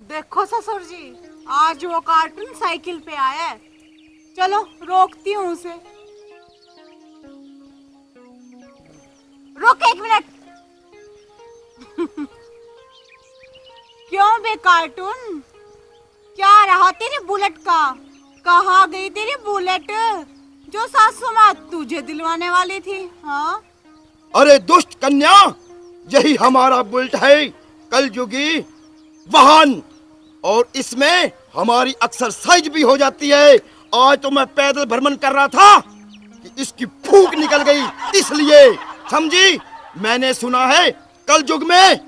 देखो ससुर जी, आज वो कार्टून साइकिल पे आया है। चलो रोकती हूँ उसे। रुक 1 मिनट। क्यों बे कार्टून, क्या रहा तेरे बुलेट का? कहाँ गई तेरी बुलेट जो सासू माँ तुझे दिलवाने वाली थी? हाँ, अरे दुष्ट कन्या, यही हमारा बुलेट है, कलयुगी वाहन, और इसमें हमारी एक्सरसाइज भी हो जाती है। आज तो मैं पैदल भ्रमण कर रहा था कि इसकी फूंक निकल गई, इसलिए समझी। मैंने सुना है कलयुग में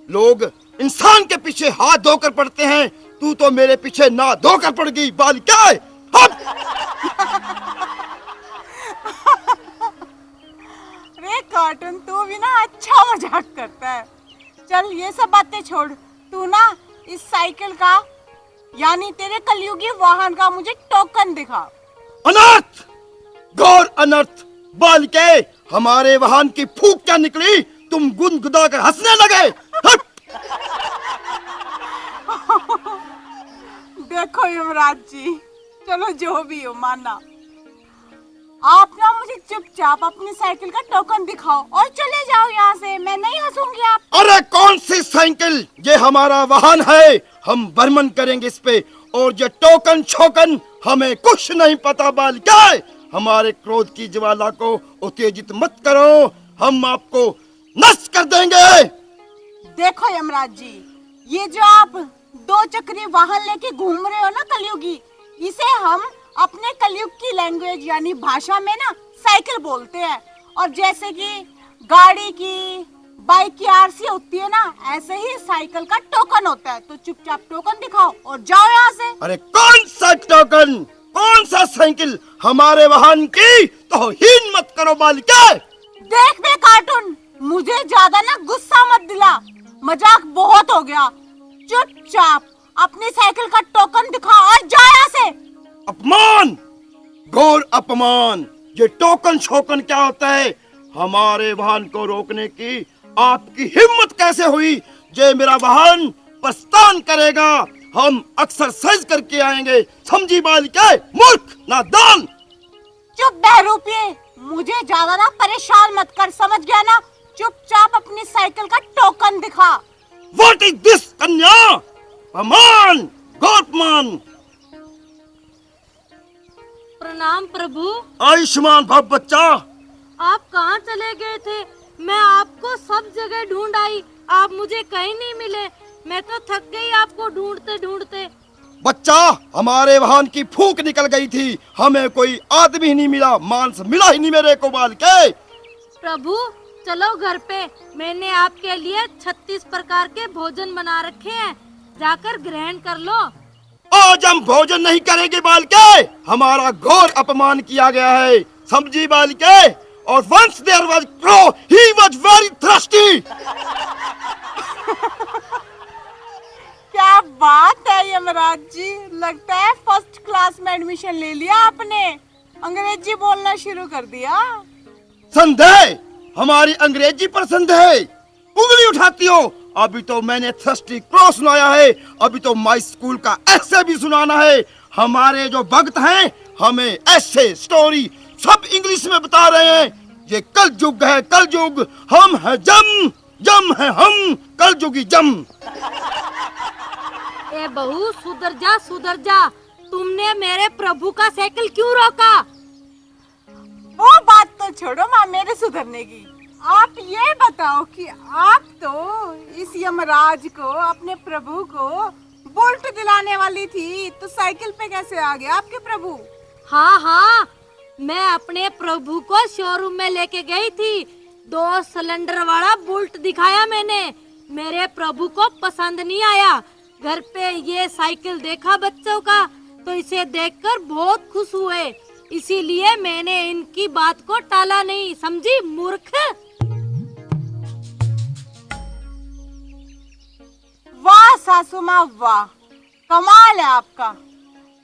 लोग इंसान के पीछे हाथ धोकर पड़ते हैं, तू तो मेरे पीछे ना धोकर पड़ गई बालिका। हट! रे कार्टून, तू भी ना अच्छा मजाक करता है। चल ये सब बातें छोड़, तू ना इस साइकिल का यानी तेरे कलयुगी वाहन का मुझे टोकन दिखा। अनर्थ, घोर अनर्थ बालिके, हमारे वाहन की फूंक क्या निकली? तुम गुदगुदा कर हंसने लगे। हट! देखो युवराज जी, चलो जो भी हो माना, आप ना मुझे चुपचाप अपनी साइकिल का टोकन दिखाओ और चले जाओ यहाँ से। मैं नहीं हंसूंगी आप। अरे कौन सी साइकिल, ये हमारा वाहन है, हम भ्रमण करेंगे इस पे, और ये टोकन छोकन हमें कुछ नहीं पता बालिका। हमारे क्रोध की ज्वाला को उत्तेजित मत करो, हम आपको नष्ट कर देंगे। देखो यमराज जी, ये जो आप 2 चक्री वाहन लेके घूम रहे हो ना कलयुगी, इसे हम अपने कलयुग की लैंग्वेज यानी भाषा में ना साइकिल बोलते हैं। और जैसे कि गाड़ी की, बाइक की आरसी होती है ना, ऐसे ही साइकिल का टोकन होता है। तो चुपचाप टोकन दिखाओ और जाओ यहाँ से। अरे कौन सा टोकन, कौन सा साइकिल, हमारे वाहन की तो हीन मत करो बालिका। देख बे कार्टून, मुझे ज्यादा ना गुस्सा मत दिला, मजाक बहुत हो गया। चुपचाप अपनी साइकिल का टोकन दिखा और जा यहाँ से। अपमान, घोर अपमान। ये टोकन शोकन क्या होता है? हमारे वाहन को रोकने की आपकी हिम्मत कैसे हुई? ये मेरा वाहन प्रस्थान करेगा, हम एक्सरसाइज करके आएंगे, समझी बालिका? मूर्ख नादान। चुप बहरूपिये, मुझे ज्यादा ना परेशान मत कर, समझ गया ना? चुपचाप अपनी साइकिल का टोकन दिखा। What is this कन्या? अपमान, घोर अपमान। प्रणाम प्रभु। आयुष्मान भव बच्चा। आप कहाँ चले गए थे? मैं आपको सब जगह ढूंढ आई, आप मुझे कहीं नहीं मिले। मैं तो थक गई आपको ढूंढते ढूंढते। बच्चा, हमारे वाहन की फूंक निकल गई थी, हमें कोई आदमी ही नहीं मिला, मांस मिला ही नहीं मेरे को बालिके। प्रभु चलो घर पे, मैंने आपके लिए 36 प्रकार के भोजन बना रखे हैं, जाकर ग्रहण कर लो। आज हम भोजन नहीं करेंगे बालिके, हमारा घोर अपमान किया गया है, समझी बालिके? और once there was crow, he was very thirsty. क्या बात है यमराज जी, लगता है फर्स्ट क्लास में एडमिशन ले लिया आपने, अंग्रेजी बोलना शुरू कर दिया। संदेह, हमारी अंग्रेजी पर संदेह, उंगली उठाती हो? अभी तो मैंने थर्स्टी क्रॉ सुनाया है, अभी तो माई स्कूल का ऐसे भी सुनाना है। हमारे जो भक्त हैं हमें ऐसे स्टोरी सब इंग्लिश में बता रहे हैं। ये कल युग है, कल युग, हम है जम, जम है हम, कल युगी जम। ए बहू सुधर जा, सुधर जा। तुमने मेरे प्रभु का साइकिल क्यों रोका? वो बात तो छोड़ो माँ मेरे सुधरने की, आप ये बताओ कि आप तो इस यमराज को, अपने प्रभु को बुलेट दिलाने वाली थी, तो साइकिल पे कैसे आ गया आपके प्रभु? हाँ हाँ, मैं अपने प्रभु को शोरूम में लेके गई थी, 2 सिलेंडर वाला बुलेट दिखाया मैंने, मेरे प्रभु को पसंद नहीं आया। घर पे ये साइकिल देखा बच्चों का, तो इसे देखकर बहुत खुश हुए, इसीलिए मैंने इनकी बात को टाला नहीं, समझी मूर्ख। वाह सासू माँ वाह, कमाल है आपका।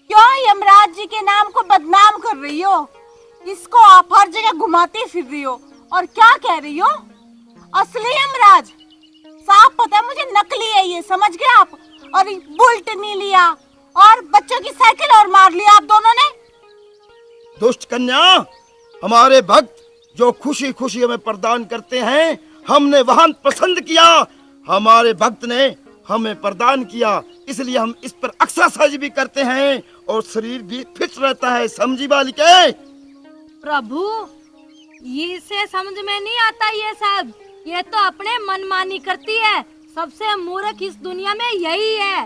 क्यों यमराज जी के नाम को बदनाम रही हो, इसको आप हर जगह घुमाती फिर रही हो और क्या कह रही हो? असली यमराज? साफ पता है मुझे नकली है ये, समझ गए आप? और बुलेट नहीं लिया और बच्चों की साइकिल और मार लिया आप दोनों ने। दुष्ट कन्या, हमारे भक्त जो खुशी खुशी हमें प्रदान करते हैं, हमने वाहन पसंद किया, हमारे भक्त ने हमें प्रदान किया, इसलिए हम इस पर एक्सरसाइज भी करते हैं और शरीर भी फिट रहता है, समझी बालिके? प्रभु, ये से समझ में नहीं आता ये सब। ये तो अपने मनमानी करती है। सबसे मूर्ख इस दुनिया में यही है।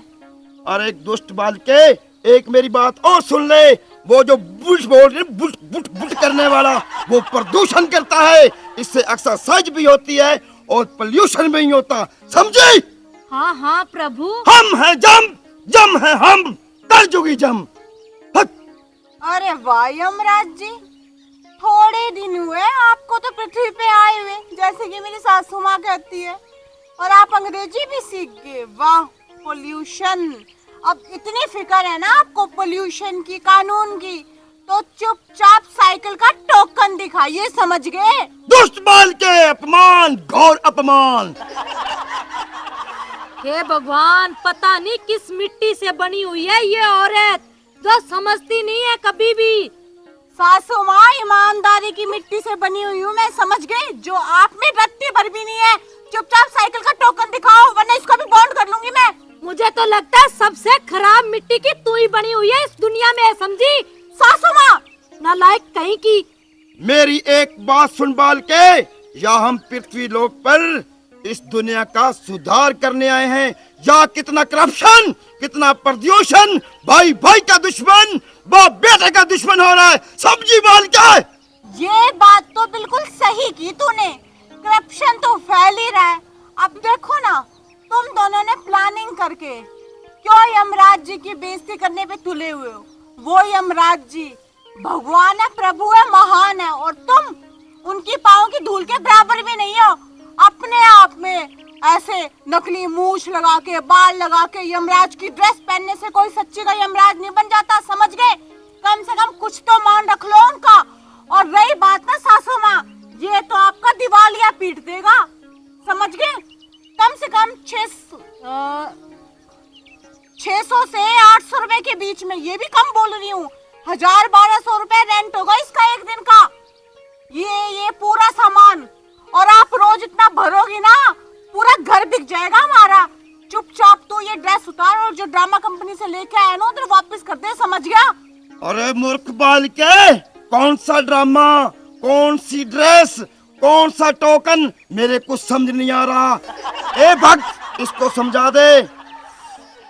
अरे दुष्ट बालिके, एक मेरी बात और सुन ले। वो जो बुल्ट बोल रही, बुल्ट बुल्ट बुल्ट करने वाला, वो प्रदूषण करता है। इससे एक्सरसाइज भी होती है और पोल्यूशन भी नहीं होता, समझी? हाँ हाँ प्रभु। हम हैं जम, जम है हम, कलयुगी जम। हट। अरे वाह यमराज जी, थोड़े दिन हुए आपको तो पृथ्वी पे आए हुए, जैसे कि मेरी सासू माँ कहती है, और आप अंग्रेजी भी सीख गए। वाह, पोल्यूशन। अब इतनी फिक्र है ना आपको पोल्यूशन की, कानून की, तो चुपचाप साइकिल का टोकन दिखाइए, समझ गए? दुष्ट बाल के अपमान, घोर अपमान। हे भगवान, पता नहीं किस मिट्टी से बनी हुई है ये औरत, जो समझती नहीं है कभी भी। सासू माँ, ईमानदारी की मिट्टी से बनी हुई हूँ मैं, समझ गई? जो आप में रत्ती भर भी नहीं है। चुपचाप साइकिल का टोकन दिखाओ, वरना इसको भी बॉन्ड कर लूंगी मैं। मुझे तो लगता है सबसे खराब मिट्टी की तू ही बनी हुई है इस दुनिया में, समझी? सासू माँ, नालायक कहीं की। मेरी एक बात सुन बाल के, या हम पृथ्वी लोक पर इस दुनिया का सुधार करने आए हैं, या कितना करप्शन, कितना प्रदूषण, भाई भाई का दुश्मन, बाप बेटे का दुश्मन हो रहा है, समझी बाल के? ये बात तो बिल्कुल सही की तूने। करप्शन तो फैल ही रहा है। अब देखो ना, तुम दोनों ने प्लानिंग करके क्यों यमराज जी की बेइज्जती करने पे तुले हुए हो? वो यमराज जी भगवान है, प्रभु है, महान है, और तुम उनकी पाँव की धूल के बराबर भी नहीं हो। अपने आप में ऐसे नकली मूछ लगा के, बाल लगा के यमराज की ड्रेस पहनने से कोई सच्ची का यमराज नहीं बन जाता, समझ गए? कम से कम कुछ तो मान रख लो उनका। और रही बात ना सासू माँ, ये तो आपका दिवालिया पीट देगा, समझ गए? कम से कम 600 से 800 रुपए के बीच में, ये भी कम बोल रही हूँ, 1000-1200 रुपए रेंट होगा इसका एक दिन का। ये पूरा सामान, और आप रोज इतना भरोगी ना, पूरा घर बिक जाएगा हमारा। चुपचाप तो ये ड्रेस उतार और जो ड्रामा कंपनी से लेके आया ना उधर वापस कर दे, समझ गया? अरे मूर्ख बाल के, कौन सा ड्रामा, कौन सी ड्रेस, कौन सा टोकन, मेरे कुछ समझ नहीं आ रहा। ए भक्त, इसको समझा दे।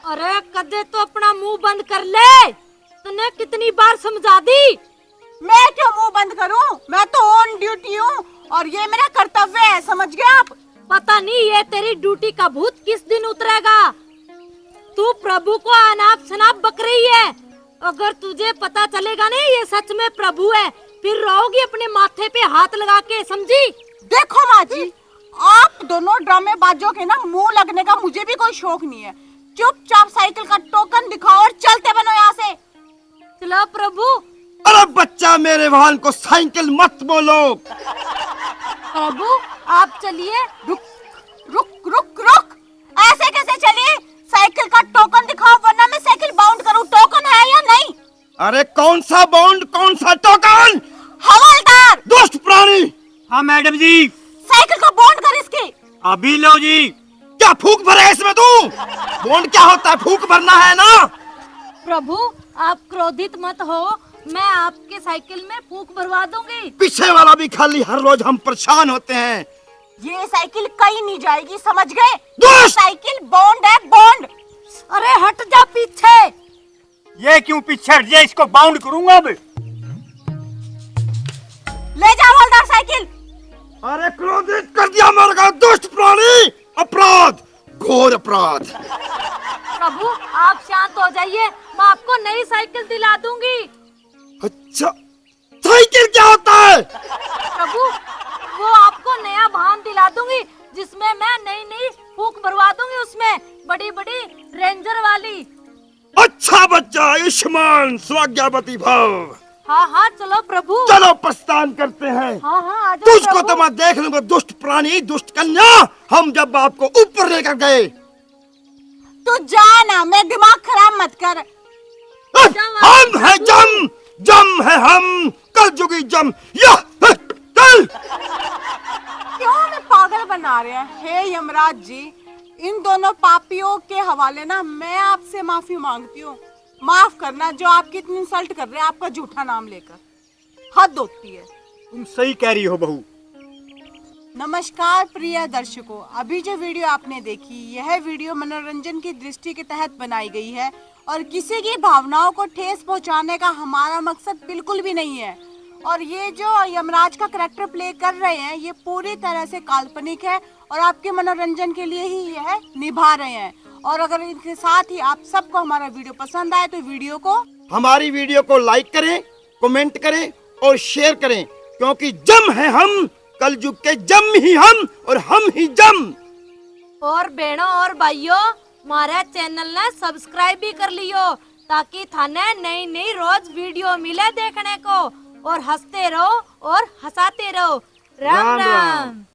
अरे कदे तो अपना मुंह बंद कर ले, तूने कितनी बार समझा दी। मैं क्यों मुंह बंद करूं? मैं तो ऑन ड्यूटी हूँ और ये मेरा कर्तव्य है, समझ गए आप? पता नहीं ये तेरी ड्यूटी का भूत किस दिन उतरेगा। तू प्रभु को अनाप शनाप बक रही है। अगर तुझे पता चलेगा नहीं ये सच में प्रभु है, फिर रहोगी अपने माथे पे हाथ लगा के, समझी? देखो माँ जी, आप दोनों ड्रामेबाजों के ना मुंह लगने का मुझे भी कोई शौक नहीं है। चुपचाप साइकिल का टोकन दिखाओ और चलते बनो यहाँ से। चलो प्रभु। अरे बच्चा, मेरे वाहन को साइकिल मत बोलो। प्रभु आप चलिए। रुक रुक रुक रुक, ऐसे कैसे चलिए? साइकिल का टोकन दिखाओ, वरना मैं साइकिल बाउंड करूँ। टोकन है या नहीं? अरे कौन सा बाउंड, कौन सा टोकन? हवलदार! दुष्ट प्राणी! हाँ मैडम जी। साइकिल को बाउंड कर इसके। अभी लो जी। क्या फूक भरे इसमें तू? बाउंड क्या होता है? फूक भरना है ना? प्रभु आप क्रोधित मत हो, मैं आपके साइकिल में फूंक भरवा दूंगी। पीछे वाला भी खाली, हर रोज हम परेशान होते हैं। ये साइकिल कहीं नहीं जाएगी, समझ गए? दुष्ट! साइकिल बॉन्ड है, बॉन्ड। अरे हट जा पीछे। ये क्यों पीछे हट जाए, इसको बाउंड करूंगा अब। ले जा हवलदार साइकिल। अरे क्रोधित कर दिया मेरे को, दुष्ट प्राणी! अपराध, घोर अपराध। प्रभु आप शांत हो जाइए, मैं आपको नई साइकिल दिला दूंगी। अच्छा, साइकिल क्या होता है? प्रभु वो आपको नया वाहन दिला दूंगी, जिसमें मैं नई नई फूंक भरवा दूंगी, उसमें बड़ी बड़ी रेंजर वाली। अच्छा बच्चा, आयुष्मान स्वाज्ञापति भव। हाँ हाँ चलो प्रभु। चलो प्रस्थान करते हैं। हाँ हाँ आ जाओ तुझको प्रभु। तो मैं देख लूंगा दुष्ट प्राणी, दुष्ट कन्या। हम जब आपको ऊपर लेकर गए। तू जा ना, मैं दिमाग खराब मत कर। हम है जम, जम है हम, कलयुगी जम। चल। क्यों हमें पागल बना रहे हैं? हे यमराज जी, इन दोनों पापियों के हवाले ना मैं आपसे माफी मांगती हूँ। माफ करना जो आपकी इतनी इंसल्ट कर रहे हैं आपका झूठा नाम लेकर। हद होती है। तुम सही कह रही हो बहू। नमस्कार प्रिय दर्शकों, अभी जो वीडियो आपने देखी यह वीडियो मनोरंजन की दृष्टि के तहत बनाई गई है और किसी की भावनाओं को ठेस पहुंचाने का हमारा मकसद बिल्कुल भी नहीं है। और ये जो यमराज का करैक्टर प्ले कर रहे हैं ये पूरी तरह से काल्पनिक है और आपके मनोरंजन के लिए ही यह निभा रहे हैं। और अगर इनके साथ ही आप सबको हमारा वीडियो पसंद आए तो वीडियो को, हमारी वीडियो को लाइक करें, कमेंट करें और शेयर करें, क्योंकि जम है हम, कलयुग के जम ही हम और हम ही जम। और बहनों और भाइयों, हमारे चैनल ने सब्सक्राइब भी कर लियो ताकि थाने नई नई रोज वीडियो मिले देखने को। और हंसते रहो और हंसाते रहो। राम राम राम। राम।